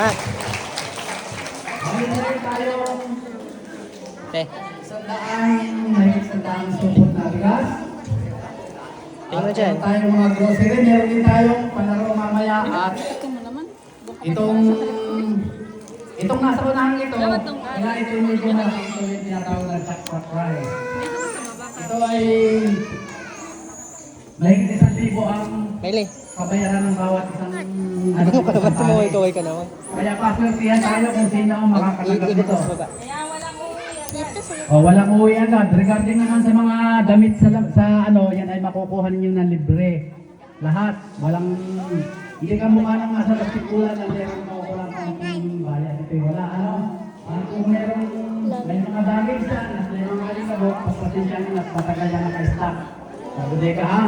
Ha? Meron tayong Okay. isandaan supot na bigas. Tingnan mo dyan. Meron tayong mga grocery. Meron din tayong panaro mamaya at itong nasa unahan ito, kaya ito yung medyo malaki. Ito yung tinatawag na jackpot prize. Ito ay mahigit 1,000 ang Maili. kabayaran ng bawat isang Ano ka naman? Tumuhay-tuhay ka naman. Kaya paswertihan tayo kung sino ang makakatanggap Ikot nito. sa baba. Walang uwi agad. Regarding naman sa mga damit sa ano, yan ay makukuha ninyo ng libre. Lahat. Walang, hindi ka mukha ng nasa pagtikulan na meron makukuha kang bayan. Ito wala, ano. Kung may mga damage dyan, at may mga kalikabok, pagpasensya nyo at patagal yan naka-stock. Sabi ka ha.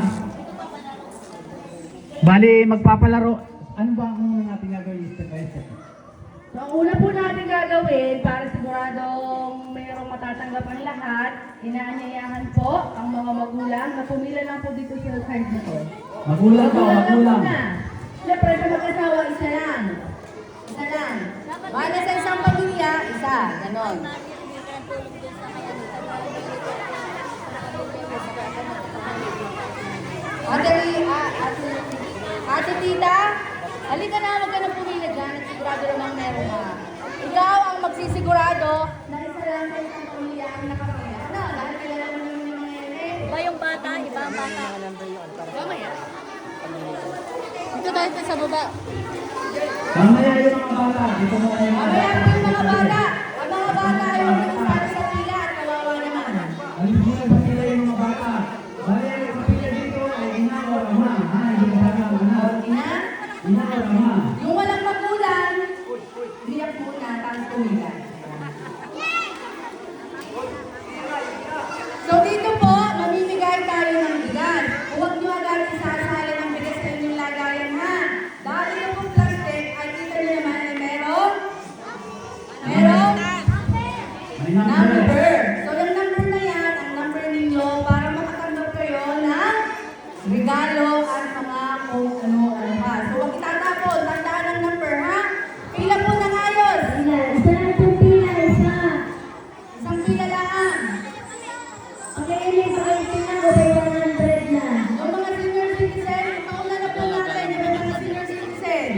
Bali, magpapalaro. Ano ba ang muna natin gagawin step by step? So, ang una po natin gagawin para siguradong mayroong matatanggap ang lahat, inaanyayahan po ang mga magulang na pumila lang po dito sa card nito. Magulang ba? Magulang. Siyempre, sa mag-asawa, isa lang. Isa lang. Bala sa isang pamilya, isa. Ganon. Ate Tita, halika na, wag ka nang pumila dyan at sigurado namang meron ka. Ikaw ang magsisigurado na isa lang sa isang pamilya ang nakapila. Ano? Dahil kilala mo naman yung mga yan eh. Iba yung bata, iba ang bata. Mamaya. Dito tayo sa baba. Mamaya yung mga bata. Dito mo kayo Mamaya po yung mga bata. Ang mga bata ay huwag yung para sa pila at kawawa naman. Alis mo na pagkila yung mga bata. Bali, yung kapila dito ay ina o ama. Ha, hindi ka sabi ang ina. Ina, Ina o ama. yung walang magulang, riyak muna, tapos pumila. So dito po, mamimigay tayo ng bigas. Huwag nyo agad isasalin ng bigas sa inyong lagayan ha. Dahil ito pong plastic, ay kita nyo naman ay meron May number. number. So yung number na yan, ang number ninyo para makatanggap kayo ng regalo at mga kung ano pa. So huwag itatapon, tandaan ang number ha. Pila po na ngayon. Isa itong pila, isa. Isang pila lang. Okay, hindi ba kayo tingnan ko ba 100 na? Yung mga senior citizen, pauna na po natin yung mga senior citizen.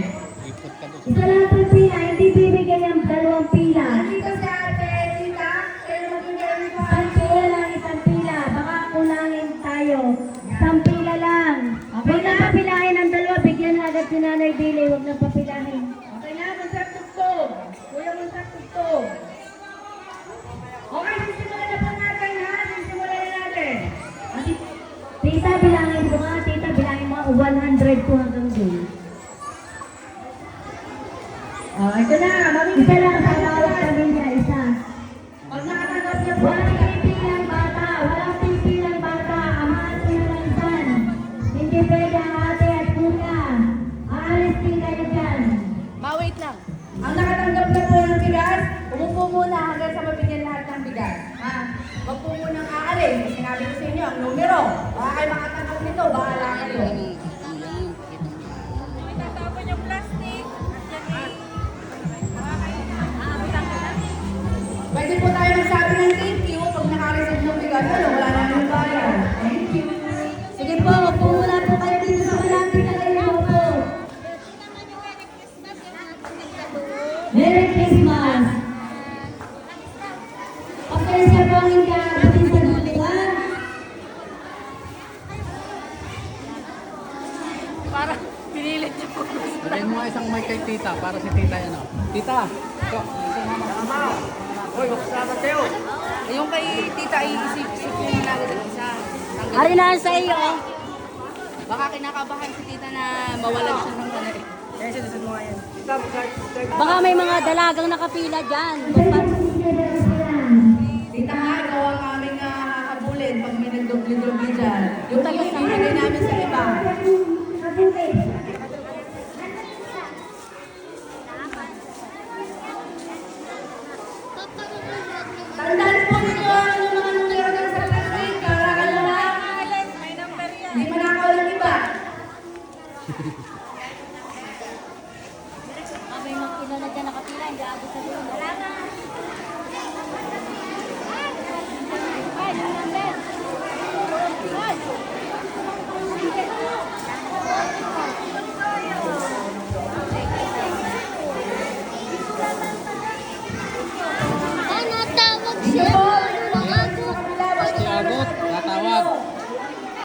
Isa lang itong pila, hindi bibigyan ng dalawang pila. Dito si ate, tita, kayo magbibigay ko. Isang pila lang, isang pila. Baka kulangin tayo. Isang pila lang. Huwag na papilahin ng dalawa, bigyan agad si Nanay Billy, huwag na papilahin. Okay na, magsap tugtog. Kuya, magsap tugtog. Okay, sisimulan na po natin ha. Sisimulan na natin. Tita, bilangin mo nga, tita, bilangin mo 100 po hanggang doon. Ito na, Isa lang sa bawat pamilya, isa. Pag nakatanggap niyo po, Walang pipilang bata, walang pipilang bata, ama at pinansan. Hindi pwede ang ate at kuya. Aalis din kayo dyan. wait lang. Ang nakatanggap na po ng bigas, umupo muna hanggang sa mabigyan lahat ng bigas. Ha? Huwag po munang aalis. Sinabi ko sa inyo ang numero. Baka kayo makatanggap nito, bahala kayo. Itatapon yung plastic. Pwede po tayo magsabi ng thank you pag nakareceive ng bigas. Ano, wala na yung bayan. Thank you. Sige po, upo muna po kayo dito sa malapit na kayo po. Merry Christmas! Pasensya po ang hindi aabot sa lutuan. Parang pinilit niyo po. Bigyan mo nga isang mic kay tita para si tita yan o. Tita! Ito. Uy, magsama tayo. Yung kay tita iisip yung nagad ng isa. Ari na sa iyo. Baka kinakabahan si tita na mawalan siya ng ano eh. Baka may mga dalagang nakapila dyan. Tita nga, ikaw ang aming hahabulin pag may nagdobli-dobli dyan. Yung talos na ilagay namin sa iba. Tandaan po ninyo ang mga numero ng sa plastic para ano na. Hindi manakaw ng iba.